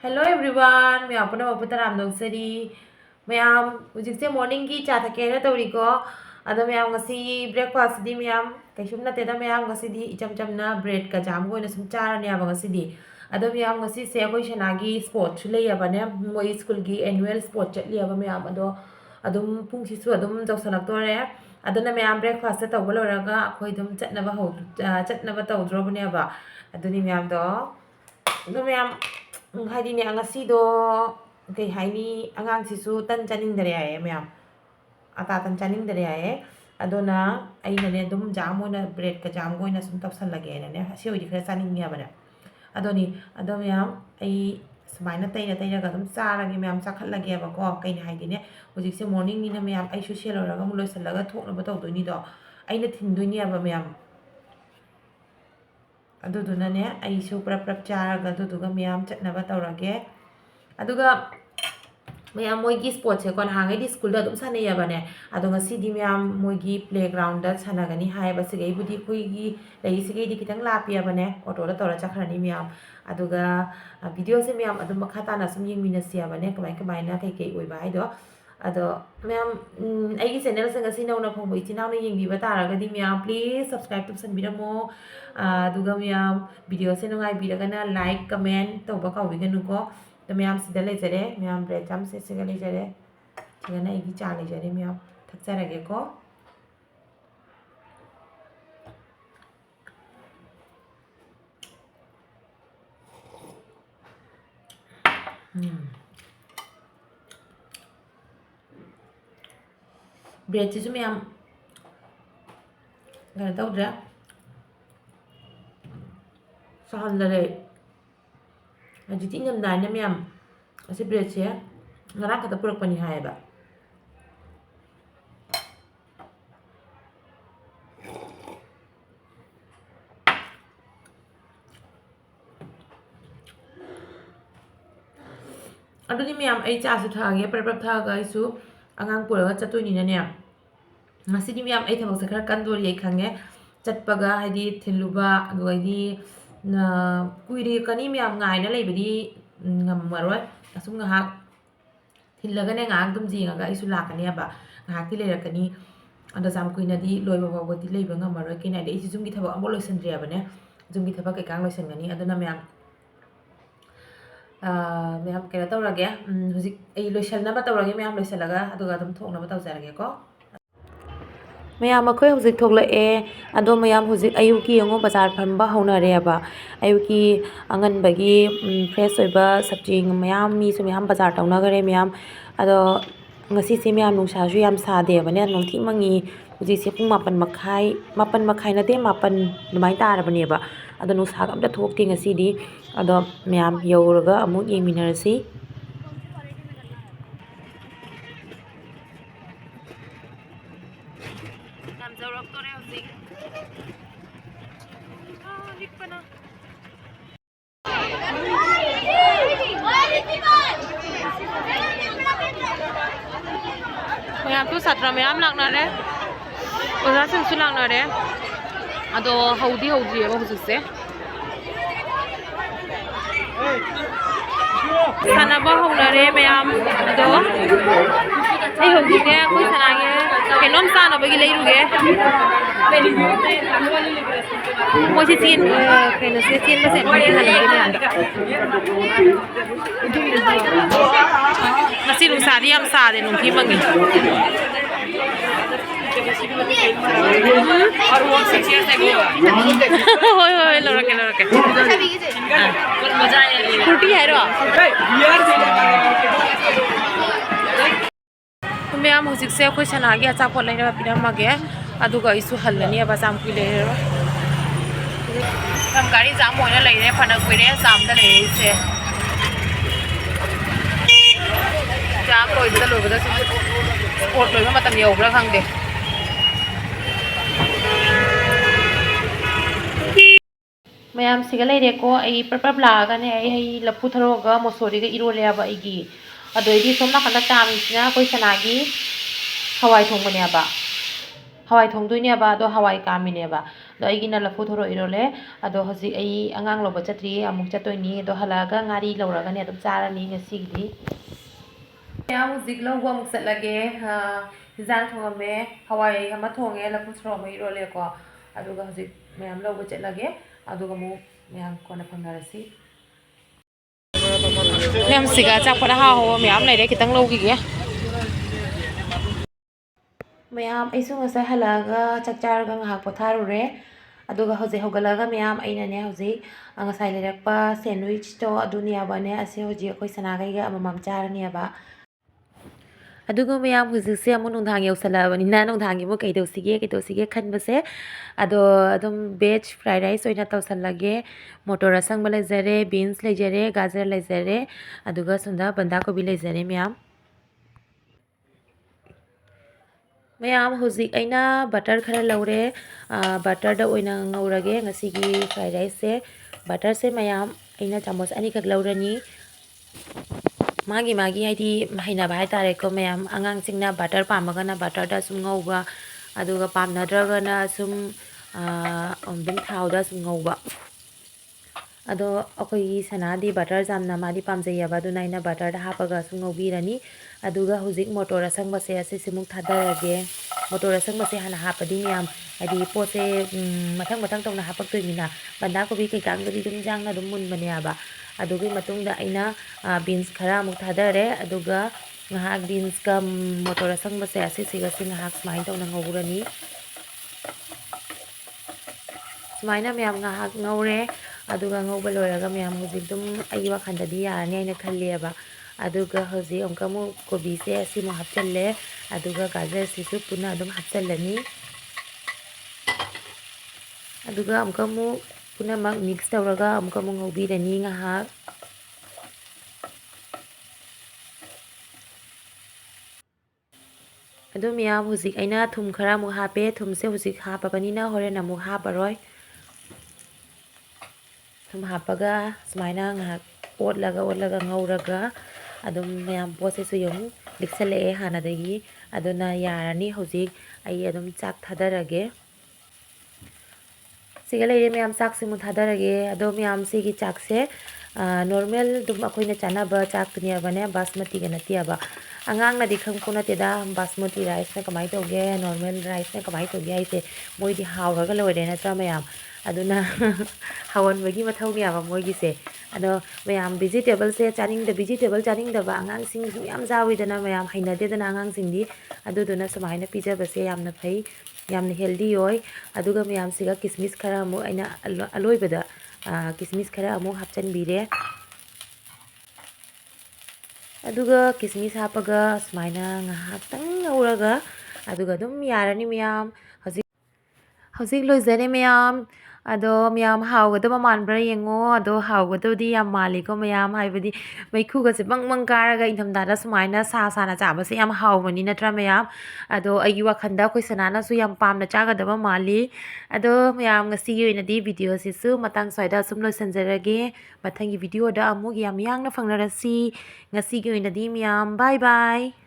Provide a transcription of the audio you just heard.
Hello everyone, मैं अपना बपुतराम दोगसरी ma'am हुजिसे morning की चा थकेना तौरीको अदो ma'am ngasi breakfast di ma'am कैसुम नतेदा मैम ngasi di इचम चमना bread का जाम को नसुम चारने अब ngasi di अदो मैम ngasi से कोई शनागी sport चुले या बने मोई स्कूल की annual sport चली अब मैम अदो अदुम पुंग सिसु अदुम जौसलक तोरे अदुना मैम breakfast तौबलो रगा कोई दुम चटना तौद्रोबने अब अदुनी मैम दो अदो मैम हाइदिने ngasido kay haini angang tan chaning dare ay ma'am ata tan chaning dare ay adona aina ne dum jam oina bread ka jam go oina sum topsan lage ne ne si odi khara chaning ya bana adoni ado ma'am ai sumaina taina taina ga dum charage ma'am chakhat lage ba ko kay haidine hojik se morning ni na ma'am ai su selo raga mu loisalaga thokna ba tawdo ni do aina thindoi ni ba ma'am अदुदुनने आइसु प्रप चारगा अदुदुगा ma'am चटनबा तौरगे अदुगा ma'am मोइगी sports से कोन हांगैदि स्कूल दा दुम सानैयाबाने अदो ngasi di मैम मोइगी प्लेग्राउंड दा सानागनी हायबा सिगै बुदि खुइगी लैई सिगै दि कितंग लापियाबाने ऑटो दा तौरा चखरानी मैम अदुगा वीडियो से मैम अदुम मखाता ना सम यिंगमिनसियाबाने कमाय कमायना कै कै ओइबा हाइदो अदो मैम आई चैनल से ngasi नौना फंगबो इचिनाव ने यिंगिबा तारागदि मैम प्लीज सब्सक्राइब तुमसनबिरमो अदुगा मैम वीडियो से नुंगाई बिरगना लाइक कमेंट तौबा काउबिगनुको तो मैम सिदा लेजरे मैम ब्रेड जाम से सिगा लेजरे सिगाना इगी चा लेजरे मैम थक्चरगेको ब्रेड से मैम गना तौद्रा सहनदरे हजिति इंगमदाने मैम असे ब्रेड से ngara kata purakpani हायबा अदुनि मैम आई चासु थागे प्रप थागा आइसु अंगांग पुरगा चतुनिना ने ngasi मैम आई थबक से खरा कंदोरी आई खंगे चटपगा हाइदि थिलुबा अदुगाइदि कुइरे कनी मैम गायना लेबदि ngमरoi assume ngahak थिलगने ngahak dum jingaga isu lakani aba ngahak ti lerakani anda jam kuina di loiba bawdi leiba ngamaroi kina de isu jumgi thaba ambo loisandri abane jumgi thaba kai kang loisangani aduna ma'am ma'am केना तौरगे हुजिक आई लोइसलना बा तौरगे ma'am लोइसलगा अदुगा दम थोकना बा तौजरगे को ma'am अखोय हुजिक थोकलए अदो ma'am हुजिक अयुकी यंगो बाजार फंबा हौनारे अबा अयुकी अंगनबगी fresh ओइबा सब्जी ma'am मी सु मैम बाजार तौनागरे मैम अदो ngasi se मैम नुंसाजु याम सादे बने नोंथि मंगी हुजिक से पुंग 8 मखाय नते 8 दुमाय तारबने बा अदो नुंसा अमता थोकते ngasi di अदो मैम यौरगा अमुक येमिनरसी मैम जौरक तोरे हुजिक लिखपना मैम तो सत्र मैम लागना रे ओजा संसु लागना रे अदो हौदी एबा हुजिसे सानाबा हौनारे मैम अदो ai हुजिके कोई सनागे केनोम सानाबगी लेरुगे मोसे चीन केनो से चीन बसे मने हलागे nasi नुंसादि याम सादे नुंथि मंगी और वो सिक्सिया से होय लरके मजा आया फ्रूटी है रो मैम हुजिक से कोई सनागे अचापोट लेना पिरामगे अदुगा इस हल्लनी अब जाम कुई लेरो हम गाड़ी जाम होना लेरे फना कुइरे जाम दा लेसे जाम लोइबदा स्पोर्ट लोइबा मतम यौब्रा खंगदे मैम सिगा लेरेको आई प्रप लागने आई लफु थरोगा मोसोरीगा इरोले अब आईगी अदोइदी सोमना खंदा चामिसना कोई सनागी हवाई थोंगने अब hawai thongdoineba ado hawai kamineba ado aigina lafu thoro irole ado hojik ai angang loba chatri amuk chatoini ado halaga ngari lawraga ne adum charani ngasigidi meyam hojik lawba amuk chatlage hinjang thongame hawai ama thonge lafu thoro ama irole ko aduga hojik meyam lawba chatlage aduga mu meyam kona phangnarasi meyam siga chakpada hawo meyam leire kitang lawgige mayam aisu ngasai halaga chakcharga ngahak potharure aduga hojik hogalaga mayam ainane hojik ngasai lerakpa sandwich to aduniabane ase hojik akoi sanagaiga amamam charaniaba aduga mayam hujikse amu nungthang yausalabani na nungthangi mu kaidosige khanbase ado adum veg fried rice oina tawsallage motor asangba leijare beans leijare gajar leijare aduga sunda banda kobi leijare mayam hujik aina butter khara laure butter da oina ngaurage ngasigi fried rice se butter se mayam aina chamos ani khak laurani magi haidi hainaba haitare ko mayam angang singna butter pamagana butter da sum ngauba aduga pamnadragana sum dum thau da sum ngauba ado akoi sanadi butter jamna madi pamjayaba aduna aina butter da hapaga sum ngaubirani aduga hujik motor asangba se ase simuk thadarage motor asangba se hana hapadi miyam haidi pose mathang tawna hapaktoimina banda kobi kaikangdi dum jangna dum munbaniaba adugi matungda aina beans khara amuk thadare aduga ngahak beans ka motor asangba se ase siga se ngahak smain tawna ngauburani smaina miyam ngahak ngaure aduga ngauba loiraga miyam hujik dum ai wakhandadi yarani aina khalliaba aduga hojik amkamu kobi se asimu hapchalle aduga gajar sisu puna adum hapchallani aduga amkamu puna mak mix tawraga amkamu ngaubirani ngahak ado miyam hujik aina thum khara mu hape thum se hujik hapabanina horen amu haparoi thum hapaga smaina ngahak otlaga ngauraga adum mayam pose su yung liksale hanadagi aduna yarani hojik ai adum chak thadarage siga leire mayam chak simu thadarage ado mayam sigi chak se normal dum akoina chanaba chak tuniabane basmati ga natiaba angang na dikhang puna teda basmati rice na kamai toge normal rice na kamai toge aise moi di hawraga loire na tra mayam aduna hawan bagi mathau ni aba moi gi se ado mayam vegetable se chaning da vegetable chaning da ba angang sing yam jawi dana mayam haina de dana angang sing di adu duna samaina pija ba se yamna phai yamna healthy oi aduga mayam siga kismis khara mu aina aloi bada kismis khara amu hapchan bire aduga kismis hapaga smaina ngahatang auraga aduga dum yarani mayam hojik loijare mayam ado mayam hawgadaba manbra yengo ado hawgadodi yam maliko mayam haibadi maikhuga se bang karaga inthamdada sumaina sana chaba se yam hawmani natra mayam ado agi wakhanda koi sanana su yam pamna chagadaba mali ado mayam ngasi oinadi video se su matang soida sum loisanjarage mathangi video da amuk yam yangna phangnarasi ngasi oinadi mayam bye bye